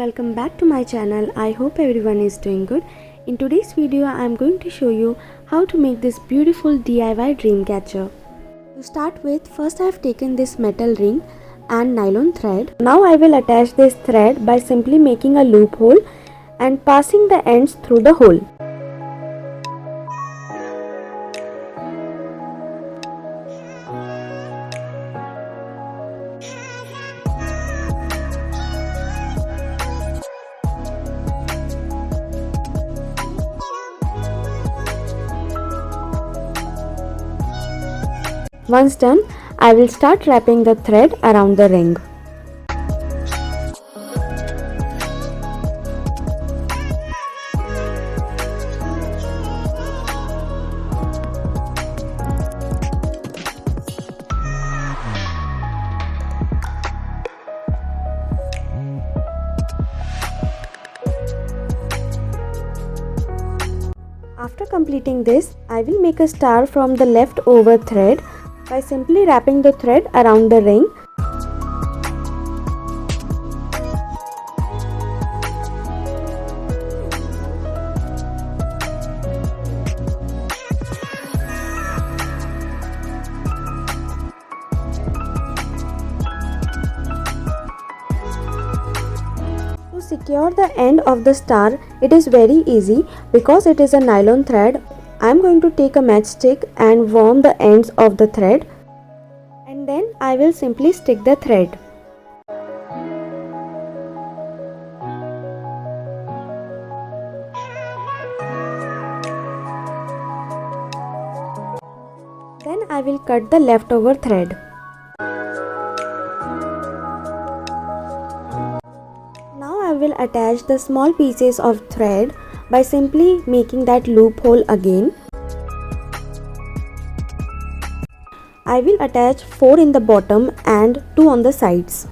welcome back to my channel. I hope everyone is doing good. In today's video I am going to show you how to make this beautiful DIY dream catcher. To start with, first I have taken this metal ring and nylon thread. Now I will attach this thread by simply making a loophole and passing the ends through the hole. Once done, I will start wrapping the thread around the ring. After completing this, I will make a star from the leftover thread by simply wrapping the thread around the ring. To secure the end of the star, it is very easy because it is a nylon thread. I am going to take a matchstick and warm the ends of the thread, and then I will simply stick the thread. Then I will cut the leftover thread. Now I will attach the small pieces of thread by simply making that loophole again. I will attach 4 in the bottom and 2 on the sides.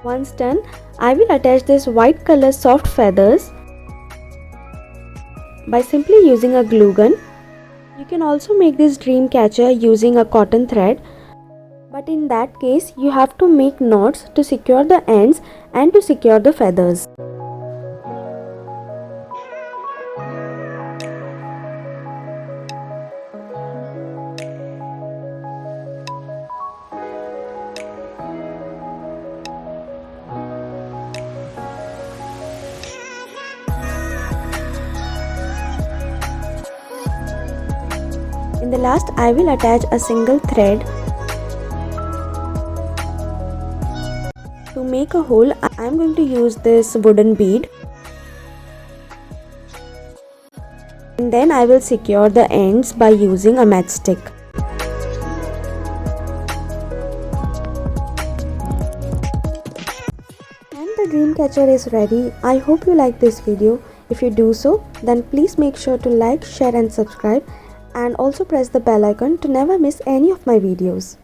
Once done, I will attach this white color soft feathers by simply using a glue gun. You can also make this dream catcher using a cotton thread, but in that case you have to make knots to secure the ends and to secure the feathers. In the last, I will attach a single thread. To make a hole, I am going to use this wooden bead, and then I will secure the ends by using a matchstick. And the dream catcher is ready. I hope you like this video. If you do so, then please make sure to like, share and subscribe, and also press the bell icon to never miss any of my videos.